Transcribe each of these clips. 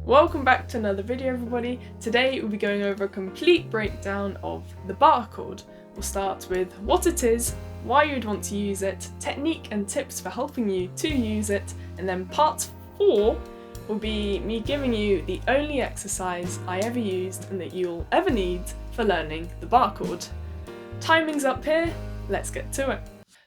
Welcome back to another video, everybody. Today we'll be going over a complete breakdown of the bar chord. We'll start with what it is, why you'd want to use it, technique and tips for helping you to use it, and then part 4 will be me giving you the only exercise I ever used and that you'll ever need for learning the bar chord. Timing's up here, let's get to it.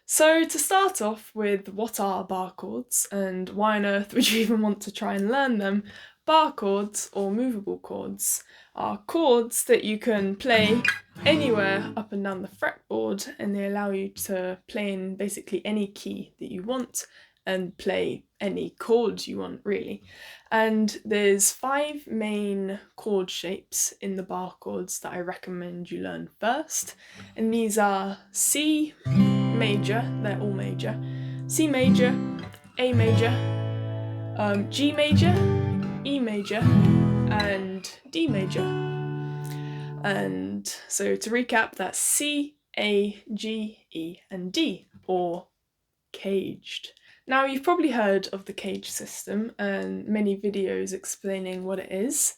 So to start off with, what are bar chords and why on earth would you even want to try and learn them? Bar chords, or movable chords, are chords that you can play anywhere up and down the fretboard, and they allow you to play in basically any key that you want and play any chord you want, really. And there's 5 main chord shapes in the bar chords that I recommend you learn first, and these are C major, they're all major, C major, A major, G major, E major, and D major. And so to recap, that's C, A, G, E, and D, or caged. Now you've probably heard of the cage system and many videos explaining what it is.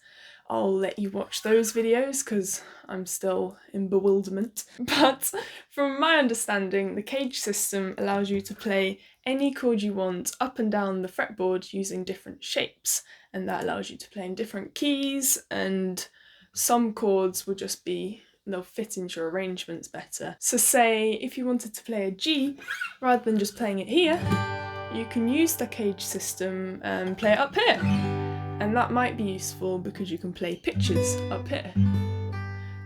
I'll let you watch those videos because I'm still in bewilderment. But from my understanding, the cage system allows you to play any chord you want up and down the fretboard using different shapes, and that allows you to play in different keys, and some chords will just be, they'll fit into your arrangements better. So say if you wanted to play a G, rather than just playing it here, you can use the cage system and play it up here. And that might be useful because you can play pitches up here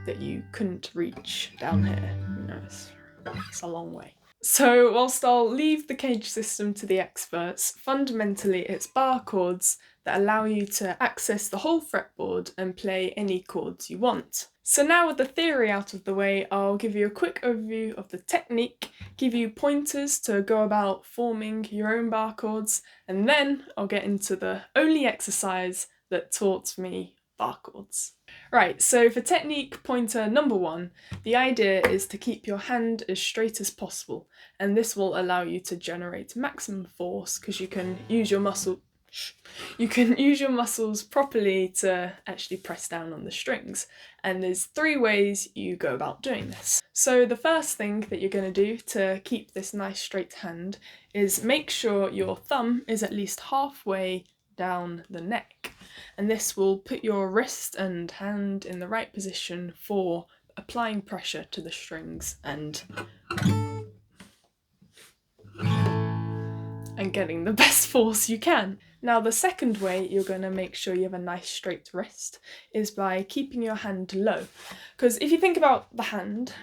that you couldn't reach down here. You know, it's a long way. So whilst I'll leave the cage system to the experts, fundamentally it's bar chords that allow you to access the whole fretboard and play any chords you want. So now with the theory out of the way, I'll give you a quick overview of the technique, give you pointers to go about forming your own bar chords, and then I'll get into the only exercise that taught me bar chords. Right, so for technique pointer number 1, the idea is to keep your hand as straight as possible, and this will allow you to generate maximum force because you can use your muscles properly to actually press down on the strings. And there's 3 ways you go about doing this. So the first thing that you're going to do to keep this nice straight hand is make sure your thumb is at least halfway down the neck. And this will put your wrist and hand in the right position for applying pressure to the strings and getting the best force you can. Now the second way you're going to make sure you have a nice straight wrist is by keeping your hand low. Because if you think about the hand,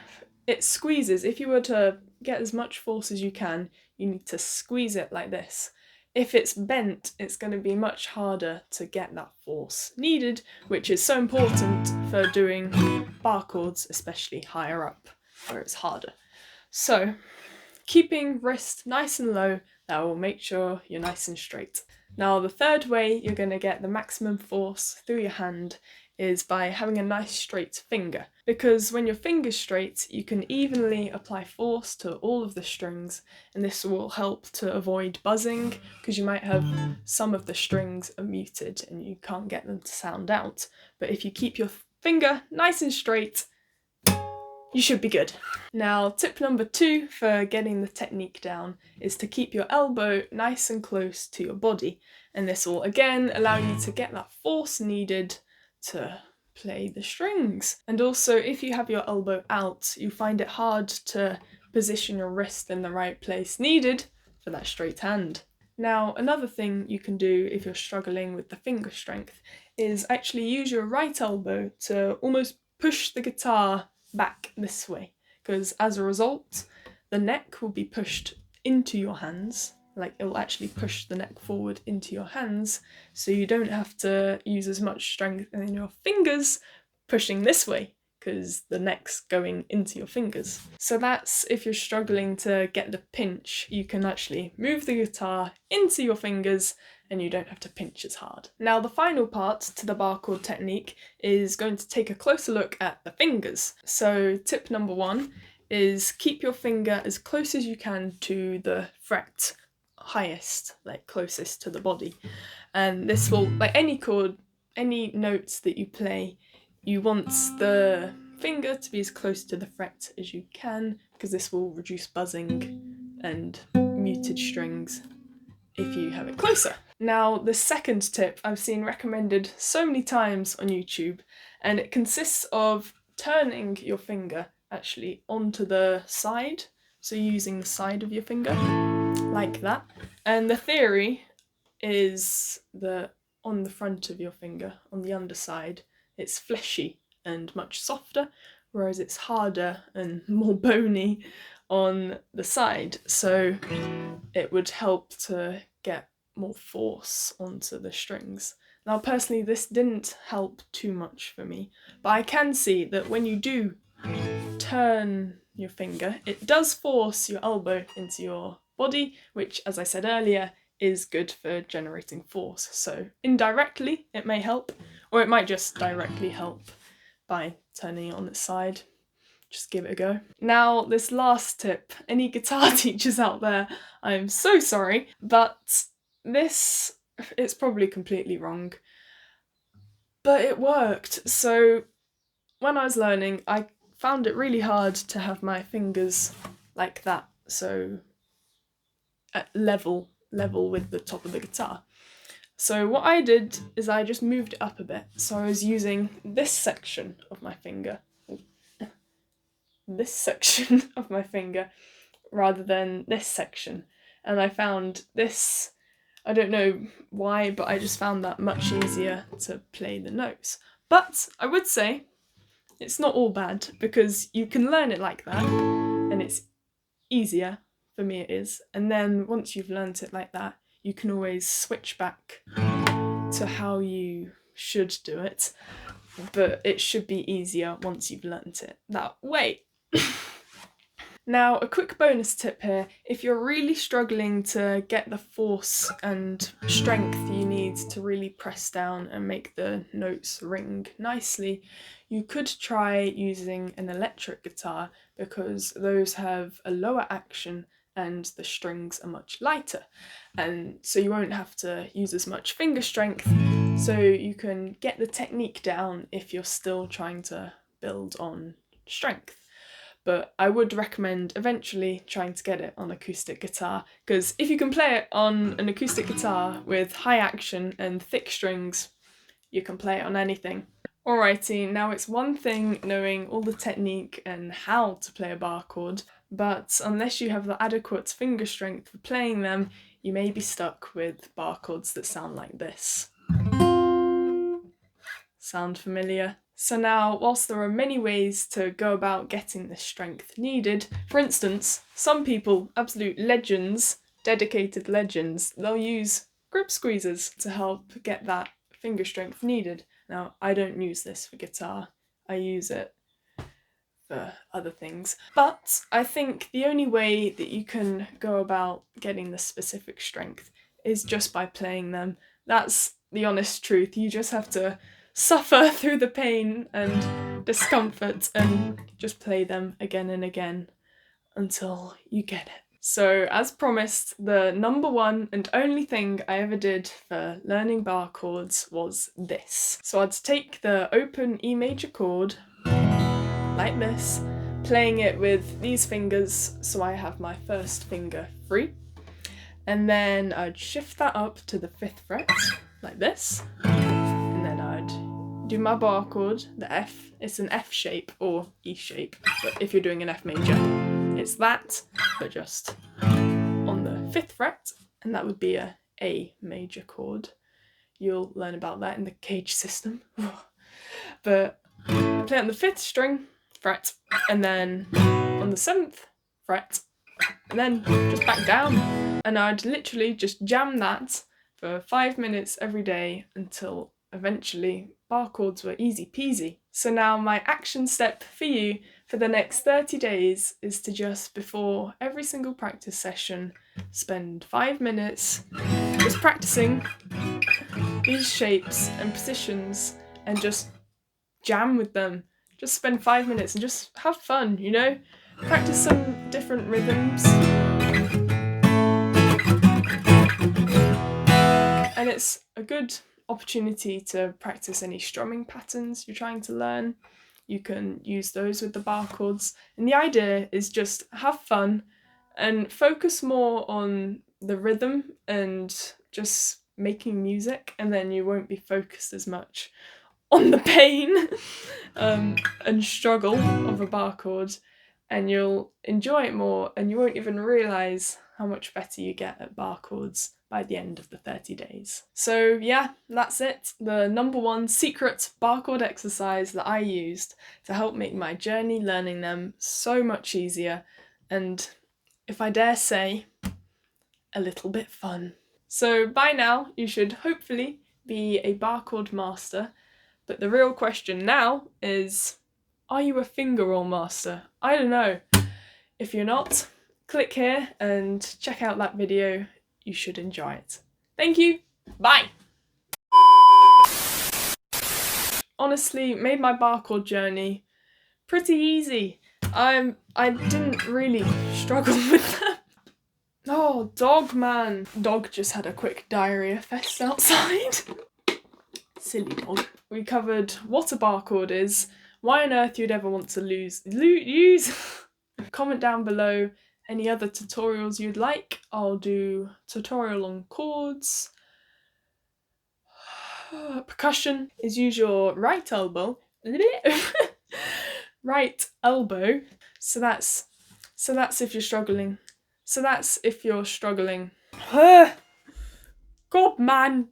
it squeezes. If you were to get as much force as you can, you need to squeeze it like this. If it's bent, it's going to be much harder to get that force needed, which is so important for doing bar chords, especially higher up, where it's harder. So keeping wrist nice and low, that will make sure you're nice and straight. Now the third way you're going to get the maximum force through your hand is by having a nice straight finger, because when your finger's straight you can evenly apply force to all of the strings, and this will help to avoid buzzing because you might have some of the strings are muted and you can't get them to sound out. But if you keep your finger nice and straight, you should be good. Now tip number 2 for getting the technique down is to keep your elbow nice and close to your body, and this will again allow you to get that force needed to play the strings. And also if you have your elbow out, you find it hard to position your wrist in the right place needed for that straight hand. Now another thing you can do if you're struggling with the finger strength is actually use your right elbow to almost push the guitar back this way, because as a result the neck will be pushed into your hands, like it will actually push the neck forward into your hands, so you don't have to use as much strength in your fingers pushing this way because the neck's going into your fingers. So that's if you're struggling to get the pinch, you can actually move the guitar into your fingers and you don't have to pinch as hard. Now the final part to the bar chord technique is going to take a closer look at the fingers. So tip number 1 is keep your finger as close as you can to the fret highest, like closest to the body. And this will, like any chord, any notes that you play, you want the finger to be as close to the fret as you can, because this will reduce buzzing and muted strings if you have it closer. Now, the second tip I've seen recommended so many times on YouTube, and it consists of turning your finger actually onto the side, so using the side of your finger like that. And the theory is that on the front of your finger, on the underside, it's fleshy and much softer, whereas it's harder and more bony on the side, so it would help to get more force onto the strings. Now personally, this didn't help too much for me, but I can see that when you do turn your finger, it does force your elbow into your body, which, as I said earlier, is good for generating force. So indirectly it may help, or it might just directly help by turning it on its side. Just give it a go. Now, this last tip, any guitar teachers out there, I'm so sorry, but this is probably completely wrong, but it worked. So when I was learning, I found it really hard to have my fingers like that, so at level with the top of the guitar. So what I did is I just moved it up a bit. So I was using this section of my finger, rather than this section. And I found this, I don't know why, but I just found that much easier to play the notes. But I would say it's not all bad, because you can learn it like that and it's easier. For me it is. And then once you've learnt it like that, you can always switch back to how you should do it, but it should be easier once you've learnt it that way. Now, a quick bonus tip here: if you're really struggling to get the force and strength you need to really press down and make the notes ring nicely, you could try using an electric guitar, because those have a lower action and the strings are much lighter, and so you won't have to use as much finger strength, so you can get the technique down if you're still trying to build on strength. But I would recommend eventually trying to get it on acoustic guitar, because if you can play it on an acoustic guitar with high action and thick strings, you can play it on anything. Alrighty, now it's one thing knowing all the technique and how to play a bar chord, but unless you have the adequate finger strength for playing them, you may be stuck with bar chords that sound like this. Sound familiar? So now, whilst there are many ways to go about getting the strength needed, for instance, some people, absolute legends, dedicated legends, they'll use grip squeezers to help get that finger strength needed. Now, I don't use this for guitar, I use it for other things, but I think the only way that you can go about getting the specific strength is just by playing them. That's the honest truth. You just have to suffer through the pain and discomfort and just play them again and again until you get it. So, as promised, the number one and only thing I ever did for learning bar chords was this. So I'd take the open E major chord, like this, playing it with these fingers so I have my first finger free, and then I'd shift that up to the 5th fret, like this, and then I'd do my bar chord, the F. It's an F shape or E shape, but if you're doing an F major, it's that, but just on the 5th fret, and that would be a A major chord. You'll learn about that in the cage system. But I play on the 5th string, fret, and then on the 7th fret, and then just back down. And I'd literally just jam that for 5 minutes every day until eventually bar chords were easy peasy. So now my action step for you for the next 30 days is to just, before every single practice session, spend 5 minutes just practicing these shapes and positions and just jam with them. Just spend 5 minutes and just have fun, you know? Practice some different rhythms. And it's a good opportunity to practice any strumming patterns you're trying to learn. You can use those with the bar chords. And the idea is just have fun and focus more on the rhythm and just making music, and then you won't be focused as much on the pain and struggle of a bar chord, and you'll enjoy it more, and you won't even realise how much better you get at bar chords by the end of the 30 days. So yeah, that's it. The number one secret bar chord exercise that I used to help make my journey learning them so much easier, and if I dare say, a little bit fun. So by now, you should hopefully be a bar chord master, but the real question now is, are you a finger roll master? I don't know. If you're not, click here and check out that video. You should enjoy it. Thank you. Bye. Honestly, made my bar chord journey pretty easy. I didn't really struggle with them. Oh, dog man. Dog just had a quick diarrhea fest outside. Silly dog. We covered what a bar chord is, why on earth you'd ever want to use. Comment down below any other tutorials you'd like. I'll do tutorial on chords. Percussion is use your right elbow. Right elbow. So that's if you're struggling. God man.